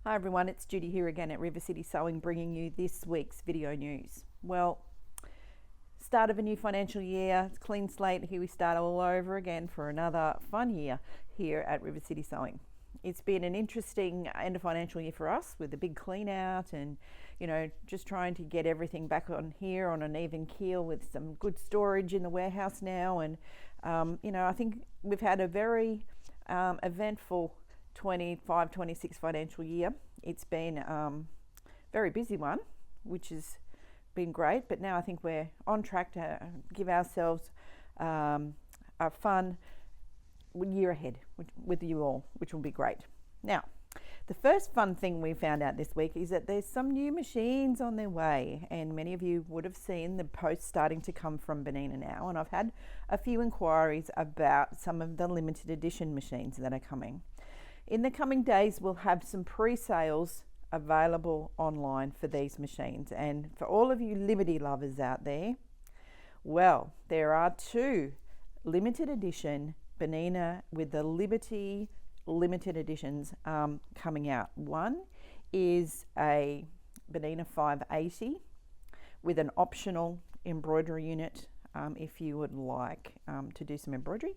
Hi everyone, it's Judy here again at River City Sewing, bringing you this week's video news. Well, start of a new financial year, it's clean slate. Here we start all over again for another fun year here at River City Sewing. It's been an interesting end of financial year for us with the big clean out and, just trying to get everything back on here on an even keel with some good storage in the warehouse now. And, I think we've had a very eventful 25-26 financial year. It's been a very busy one, which has been great, but now I think we're on track to give ourselves a fun year ahead with you all, which will be great. Now, the first fun thing we found out this week is that there's some new machines on their way, and many of you would have seen the posts starting to come from Benina now, and I've had a few inquiries about some of the limited edition machines that are coming. In the coming days, we'll have some pre-sales available online for these machines. And for all of you Liberty lovers out there, well, there are two limited edition Benina with the Liberty limited editions coming out. One is a Benina 580 with an optional embroidery unit if you would like to do some embroidery.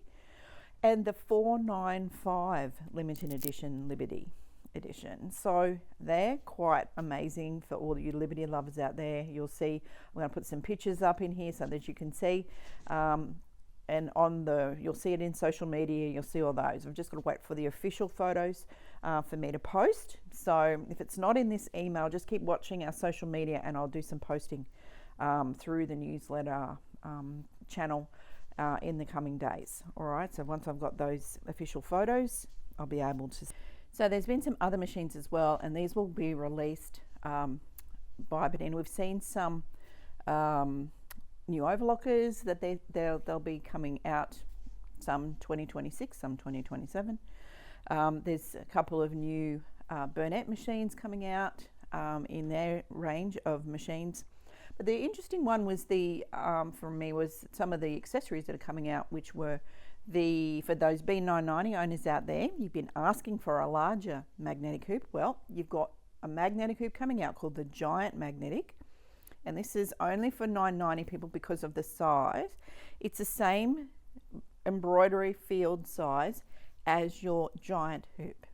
And the 495 limited edition Liberty edition. So they're quite amazing for all you Liberty lovers out there. You'll see, I'm going to put some pictures up in here so that you can see. And you'll see it in social media, you'll see all those. I've just got to wait for the official photos for me to post. So if it's not in this email, just keep watching our social media and I'll do some posting through the newsletter channel in the coming days. All right, so once I've got those official photos, I'll be able to. So there's been some other machines as well, and these will be released by Benina. We've seen some new overlockers that they'll be coming out, some 2026, some 2027. There's a couple of new Burnett machines coming out in their range of machines. But the interesting one was for me was some of the accessories that are coming out, which were for those B990 owners out there, you've been asking for a larger magnetic hoop. Well, you've got a magnetic hoop coming out called the Giant Magnetic, and this is only for 990 people because of the size. It's the same embroidery field size as your Giant hoop.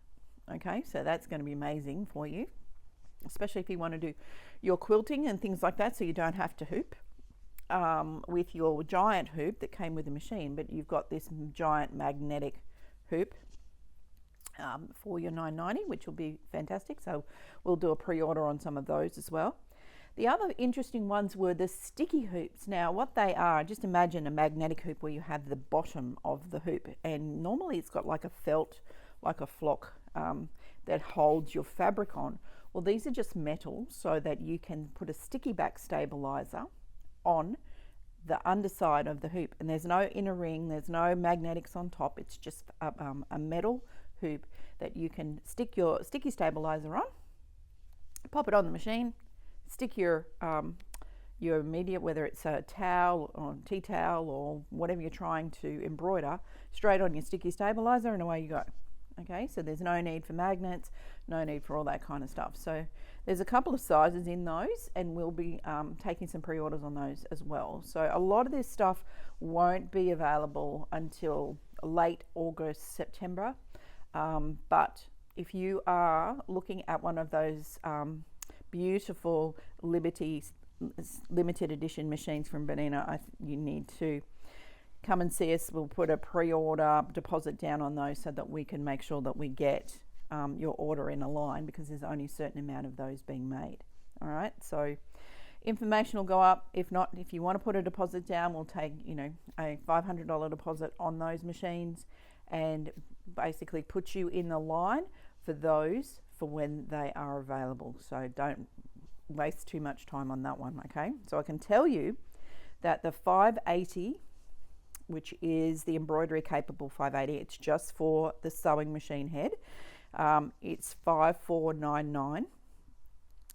Okay, so that's going to be amazing for you, especially if you want to do your quilting and things like that, so you don't have to hoop with your Giant hoop that came with the machine, but you've got this Giant Magnetic hoop for your 990, which will be fantastic. So we'll do a pre-order on some of those as well. The other interesting ones were the sticky hoops. Now what they are, just imagine a magnetic hoop where you have the bottom of the hoop, and normally it's got like a felt, like a flock that holds your fabric on. Well, these are just metal so that you can put a sticky back stabilizer on the underside of the hoop, and there's no inner ring, there's no magnetics on top. It's just a metal hoop that you can stick your sticky stabilizer on, pop it on the machine, stick your media, whether it's a towel or tea towel or whatever you're trying to embroider, straight on your sticky stabilizer, and away you go. Okay, so there's no need for magnets, no need for all that kind of stuff. So there's a couple of sizes in those, and we'll be taking some pre-orders on those as well. So a lot of this stuff won't be available until late August, September. But if you are looking at one of those beautiful Liberty limited edition machines from Benina, you need to come and see us. We'll put a pre-order deposit down on those so that we can make sure that we get your order in a line, because there's only a certain amount of those being made. All right, so information will go up. If not, if you want to put a deposit down, we'll take a $500 deposit on those machines and basically put you in the line for those for when they are available. So don't waste too much time on that one. Okay, so I can tell you that the 580, which is the embroidery capable 580, it's just for the sewing machine head. It's 5499.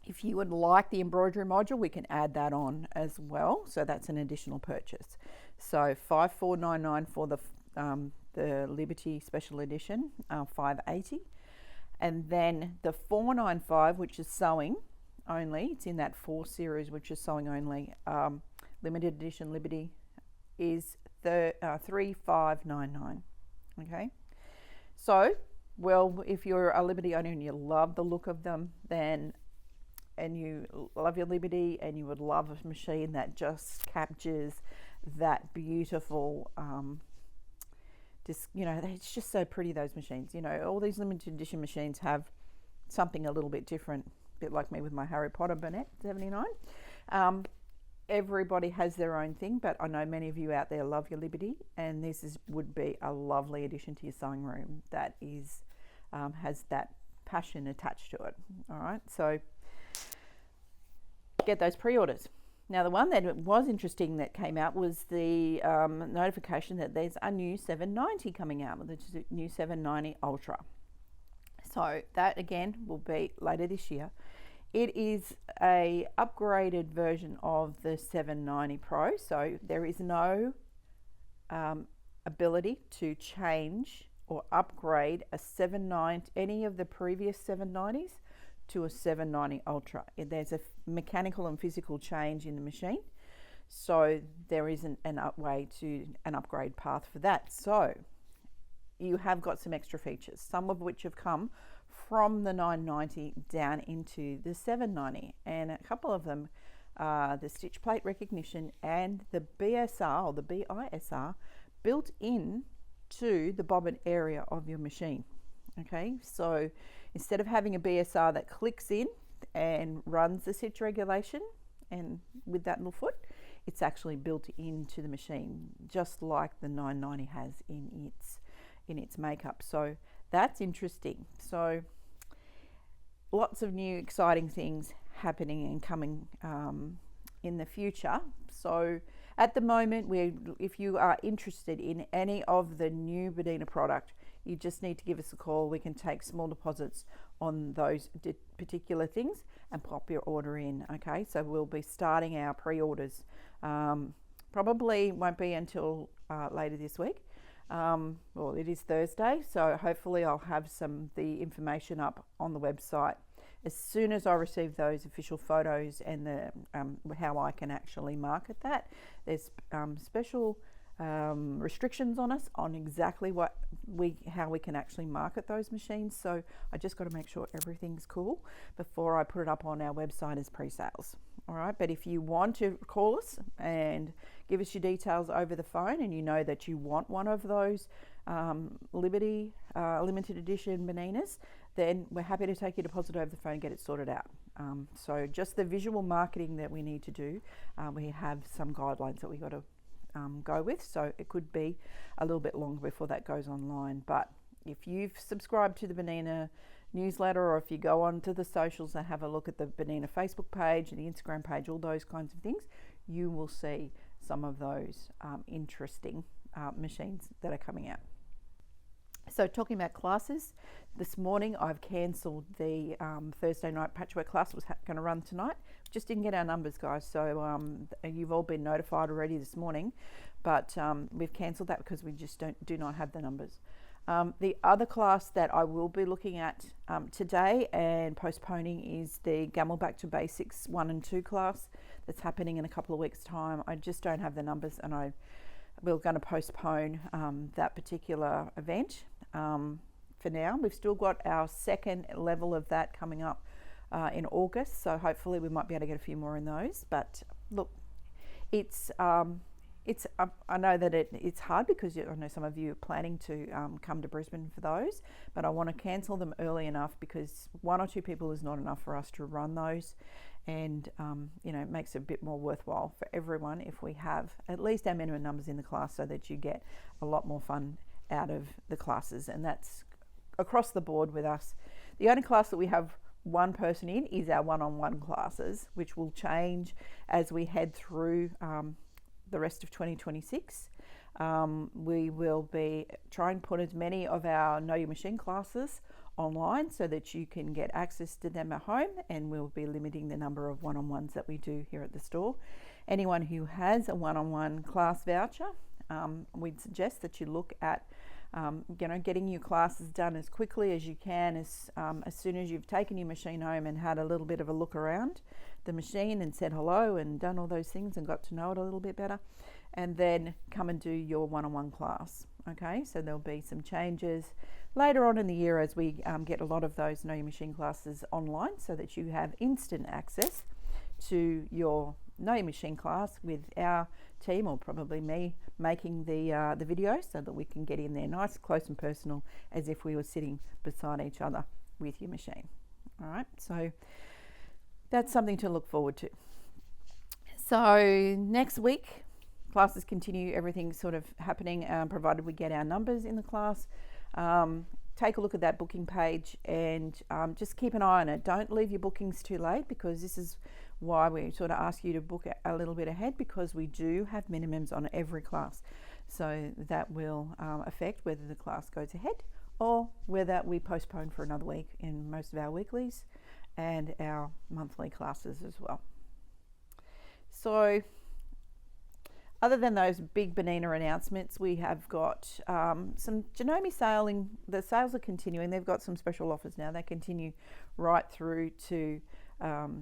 If you would like the embroidery module, we can add that on as well. So that's an additional purchase. So 5499 for the Liberty Special Edition 580. And then the 495, which is sewing only, it's in that 4 series, which is sewing only, limited edition Liberty, is 3599. Okay, so, well, if you're a Liberty owner and you love the look of them, then, and you love your Liberty and you would love a machine that just captures that beautiful, it's just so pretty, those machines. All these limited edition machines have something a little bit different, a bit like me with my Harry Potter Burnett 79. Everybody has their own thing, but I know many of you out there love your Liberty, and this would be a lovely addition to your sewing room that is has that passion attached to it. All right, so get those pre-orders. Now, the one that was interesting that came out was the notification that there's a new 790 coming out, the new 790 Ultra. So that again will be later this year. It is a upgraded version of the 790 Pro, so there is no ability to change or upgrade any of the previous 790s to a 790 Ultra. There's a mechanical and physical change in the machine, so there isn't an upgrade path for that. So you have got some extra features, some of which have come from the 990 down into the 790, and a couple of them are the stitch plate recognition and the BSR or the BISR built in to the bobbin area of your machine. Okay, so instead of having a BSR that clicks in and runs the stitch regulation and with that little foot, it's actually built into the machine, just like the 990 has in its makeup. So that's interesting. So lots of new exciting things happening and coming in the future. So at the moment, if you are interested in any of the new Bedina product, you just need to give us a call. We can take small deposits on those particular things and pop your order in. Okay, so we'll be starting our pre-orders. Probably won't be until later this week. Well, it is Thursday, so hopefully I'll have the information up on the website as soon as I receive those official photos and how I can actually market that. There's special restrictions on us on exactly how we can actually market those machines. So I just got to make sure everything's cool before I put it up on our website as pre-sales. All right, but if you want to call us and give us your details over the phone, and you know that you want one of those Liberty limited edition Beninas, then we're happy to take your deposit over the phone and get it sorted out. So just the visual marketing that we need to do, we have some guidelines that we got to go with, so it could be a little bit longer before that goes online. But if you've subscribed to the Benina newsletter, or if you go on to the socials and have a look at the Benina Facebook page and the Instagram page, all those kinds of things, you will see some of those interesting machines that are coming out. So talking about classes, this morning I've cancelled the Thursday night patchwork class that was going to run tonight. Just didn't get our numbers, guys, so you've all been notified already this morning, but we've cancelled that because we just do not have the numbers. The other class that I will be looking at today and postponing is the Gamble Back to Basics 1 and 2 class that's happening in a couple of weeks' time. I just don't have the numbers, and we're going to postpone that particular event for now. We've still got our second level of that coming up in August, so hopefully we might be able to get a few more in those. But look, I know that it's hard because I know some of you are planning to come to Brisbane for those, but I want to cancel them early enough because 1 or 2 people is not enough for us to run those, and it makes it a bit more worthwhile for everyone if we have at least our minimum numbers in the class, so that you get a lot more fun out of the classes. And that's across the board with us. The only class that we have one person in is our one-on-one classes, which will change as we head through the rest of 2026. We will be trying to put as many of our Know Your Machine classes online so that you can get access to them at home, and we'll be limiting the number of one-on-ones that we do here at the store. Anyone who has a one-on-one class voucher, we'd suggest that you look at Getting your classes done as quickly as you can, as soon as you've taken your machine home and had a little bit of a look around the machine and said hello and done all those things and got to know it a little bit better, and then come and do your one-on-one class. Okay, so there'll be some changes later on in the year as we get a lot of those Know Your Machine classes online, so that you have instant access to your Know Your Machine class with our team, or probably me, making the video, so that we can get in there nice, close and personal, as if we were sitting beside each other with your machine. All right, so that's something to look forward to. So next week, classes continue, everything's sort of happening, provided we get our numbers in the class. Take a look at that booking page and just keep an eye on it. Don't leave your bookings too late, because this is why we sort of ask you to book a little bit ahead, because we do have minimums on every class. So that will affect whether the class goes ahead or whether we postpone for another week in most of our weeklies and our monthly classes as well. So other than those big Bernina announcements, we have got some Janome sailing. The sales are continuing. They've got some special offers now. They continue right through to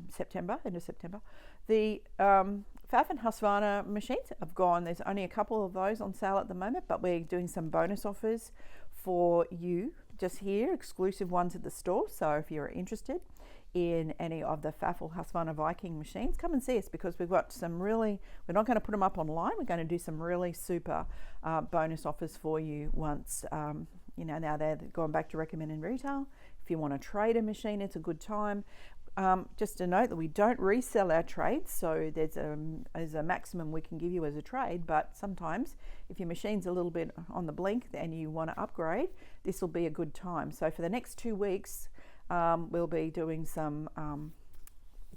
September, end of September. The Pfaff and Husqvarna machines have gone. There's only a couple of those on sale at the moment, but we're doing some bonus offers for you just here, exclusive ones at the store. So if you're interested in any of the Pfaff or Husqvarna Viking machines, come and see us, because we've got some really, we're not going to put them up online, we're going to do some really super bonus offers for you once, now they're going back to recommended retail. If you want to trade a machine, it's a good time. Just a note that we don't resell our trades, so there's a maximum we can give you as a trade, but sometimes if your machine's a little bit on the blink and you want to upgrade, this will be a good time. So for the next 2 weeks, we'll be doing some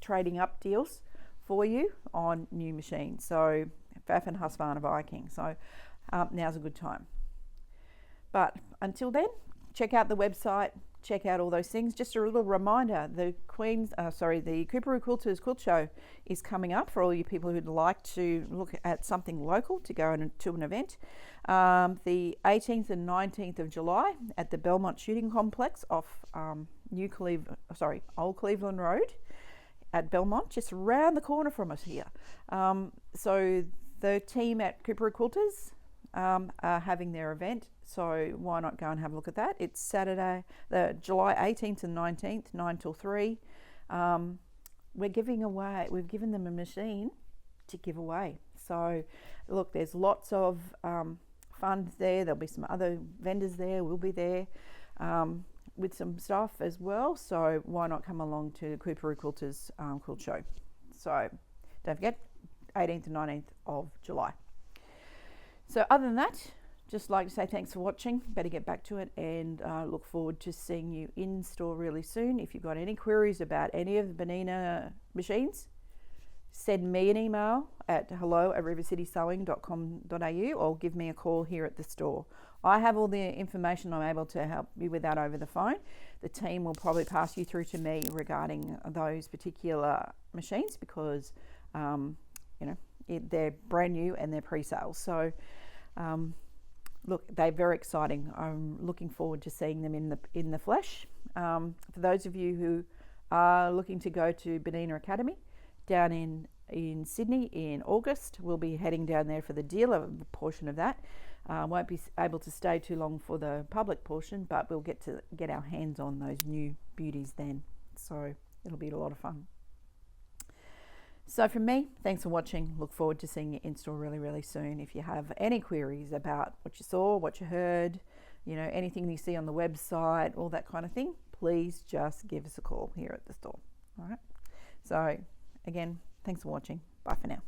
trading up deals for you on new machines. So Pfaff and Husqvarna Viking. So now's a good time. But until then, check out the website, check out all those things. Just a little reminder, the Coorparoo Quilters Quilt Show is coming up for all you people who'd like to look at something local to go to an event. The 18th and 19th of July at the Belmont Shooting Complex off Old Cleveland Road at Belmont, just around the corner from us here. So the team at Coorparoo Quilters are having their event, so why not go and have a look at that? It's Saturday, the July 18th and 19th, 9 till 3. We've given them a machine to give away. So look, there's lots of fun there. There'll be some other vendors there. We'll be there with some stuff as well. So why not come along to Coorparoo Quilters Quilt Show? So don't forget, 18th and 19th of July. So other than that, just like to say thanks for watching. Better get back to it, and look forward to seeing you in store really soon. If you've got any queries about any of the Bernina machines, send me an email at hello@rivercitysewing.com.au or give me a call here at the store. I have all the information. I'm able to help you with that over the phone. The team will probably pass you through to me regarding those particular machines, because they're brand new and they're pre-sales. So look, they're very exciting. I'm looking forward to seeing them in the flesh. For those of you who are looking to go to Bernina Academy down in Sydney in August, we'll be heading down there for the dealer portion of that. Won't be able to stay too long for the public portion, but we'll get our hands on those new beauties then. So it'll be a lot of fun. So from me, thanks for watching. Look forward to seeing you in store really, really soon. If you have any queries about what you saw, what you heard, anything you see on the website, all that kind of thing, please just give us a call here at the store. All right. So again, thanks for watching. Bye for now.